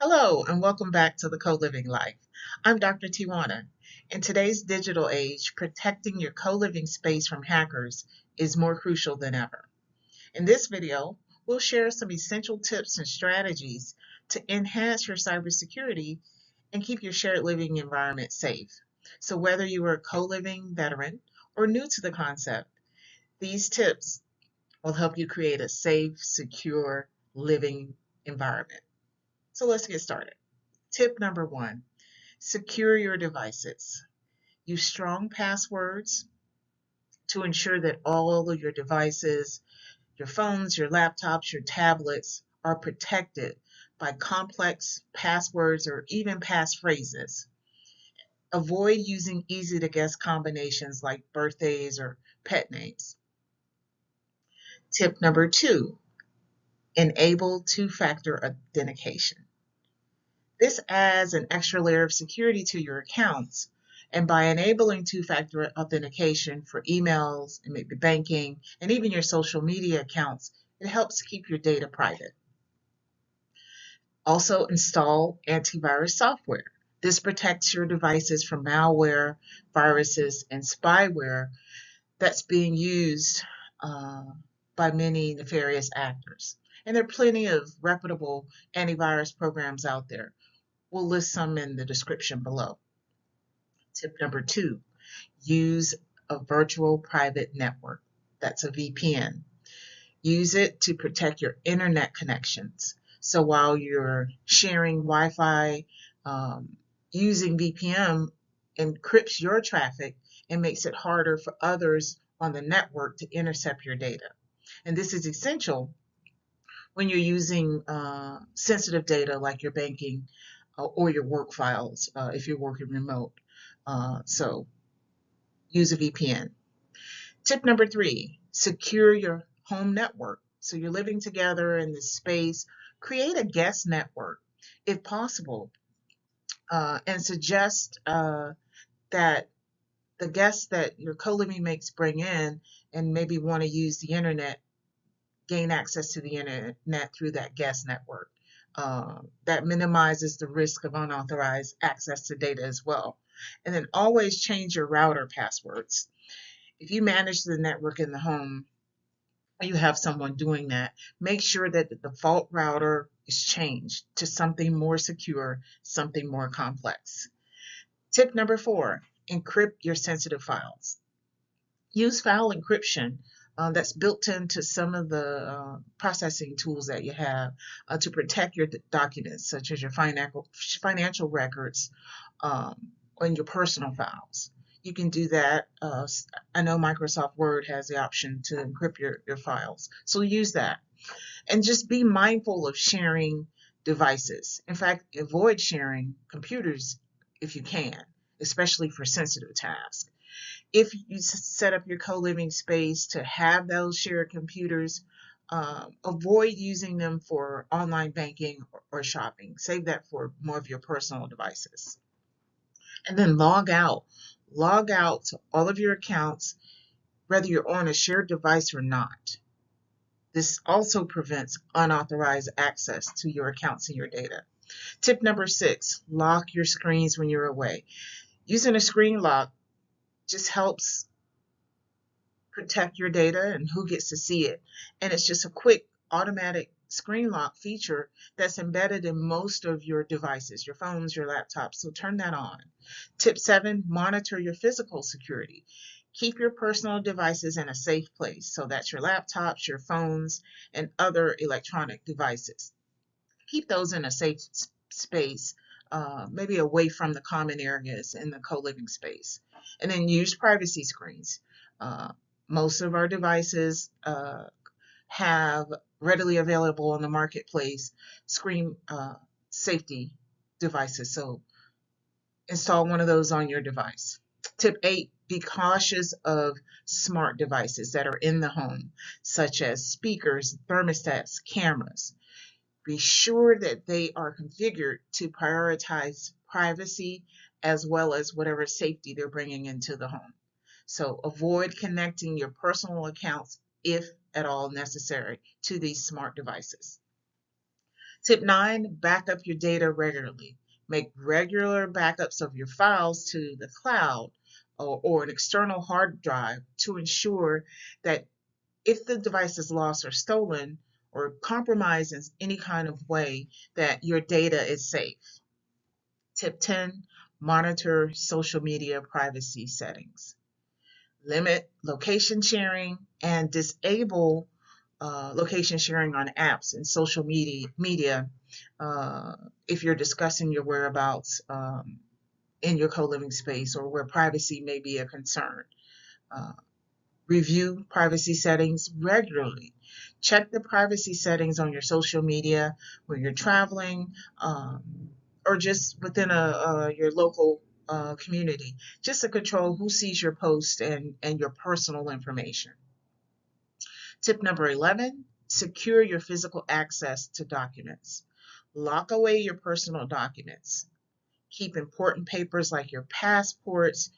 Hello, and welcome back to the Co-Living Life. I'm Dr. Tiwana. In today's digital age, protecting your co-living space from hackers is more crucial than ever. In this video, we'll share some essential tips and strategies to enhance your cybersecurity and keep your shared living environment safe. So whether you are a co-living veteran or new to the concept, these tips will help you create a safe, secure living environment. So let's get started. Tip number one, secure your devices. Use strong passwords to ensure that all of your devices, your phones, your laptops, your tablets are protected by complex passwords or even passphrases. Avoid using easy to guess combinations like birthdays or pet names. Tip number two, enable two-factor authentication. This adds an extra layer of security to your accounts. And by enabling two-factor authentication for emails and maybe banking and even your social media accounts, it helps keep your data private. Also install antivirus software. This protects your devices from malware, viruses, and spyware that's being used by many nefarious actors. And there are plenty of reputable antivirus programs out there. We'll list some in the description below. Tip number two, use a virtual private network. That's a VPN. Use it to protect your internet connections. So while you're sharing Wi-Fi, using VPN encrypts your traffic and makes it harder for others on the network to intercept your data. And this is essential when you're using sensitive data like your banking or your work files if you're working remote. So use a VPN. Tip number three, secure your home network. So you're living together in this space, create a guest network if possible, and suggest that the guests that your co-living mates bring in and maybe want to use the internet, gain access to the internet through that guest network. That minimizes the risk of unauthorized access to data as well. And then always change your router passwords. If you manage the network in the home, or you have someone doing that, make sure that the default router is changed to something more secure, something more complex. Tip number four, encrypt your sensitive files. Use file encryption that's built into some of the processing tools that you have to protect your documents, such as your financial records and your personal files. You can do that. I know Microsoft Word has the option to encrypt your files, so use that. And just be mindful of sharing devices. In fact, avoid sharing computers if you can, especially for sensitive tasks. If you set up your co-living space to have those shared computers, avoid using them for online banking or shopping. Save that for more of your personal devices. And then log out. Log out to all of your accounts, whether you're on a shared device or not. This also prevents unauthorized access to your accounts and your data. Tip number six, lock your screens when you're away. Using a screen lock just helps protect your data and who gets to see it. And it's just a quick automatic screen lock feature that's embedded in most of your devices, your phones, your laptops. So turn that on. Tip seven, monitor your physical security. Keep your personal devices in a safe place. So that's your laptops, your phones, and other electronic devices. Keep those in a safe space, maybe away from the common areas in the co-living space. And then use privacy screens. Most of our devices have readily available on the marketplace screen safety devices. So install one of those on your device. Tip eight, be cautious of smart devices that are in the home, such as speakers, thermostats, cameras. Be sure that they are configured to prioritize privacy as well as whatever safety they're bringing into the home. So avoid connecting your personal accounts, if at all necessary, to these smart devices. Tip 9, back up your data regularly. Make regular backups of your files to the cloud or an external hard drive to ensure that if the device is lost or stolen or compromised in any kind of way, that your data is safe. Tip 10, monitor social media privacy settings. Limit location sharing and disable location sharing on apps and social media uh, if you're discussing your whereabouts in your co-living space or where privacy may be a concern. Uh, Review privacy settings regularly. Check the privacy settings on your social media when you're traveling, or just within your local community, just to control who sees your post and your personal information. Tip number 11, secure your physical access to documents. Lock away your personal documents. Keep important papers like your passports,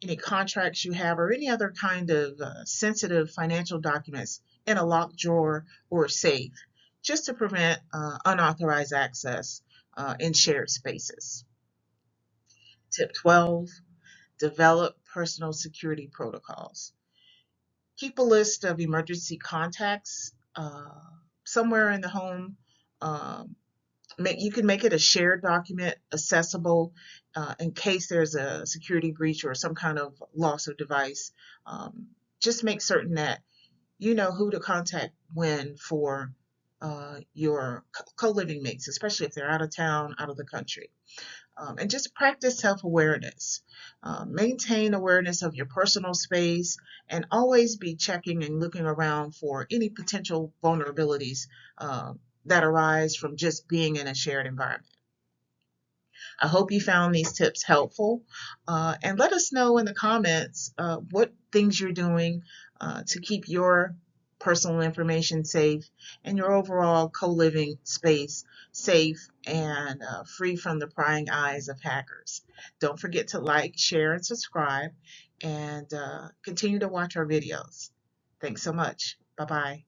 any contracts you have, or any other kind of sensitive financial documents in a locked drawer or safe, just to prevent unauthorized access in shared spaces. Tip 12, develop personal security protocols. Keep a list of emergency contacts somewhere in the home. Um, you can make it a shared document, accessible in case there's a security breach or some kind of loss of device. Just make certain that you know who to contact when for your co-living mates, especially if they're out of town, out of the country. And just practice self-awareness. Maintain awareness of your personal space and always be checking and looking around for any potential vulnerabilities that arise from just being in a shared environment. I hope you found these tips helpful, and let us know in the comments what things you're doing to keep your personal information safe and your overall co-living space safe and free from the prying eyes of hackers. Don't forget to like, share, and subscribe, and continue to watch our videos. Thanks so much. Bye-bye.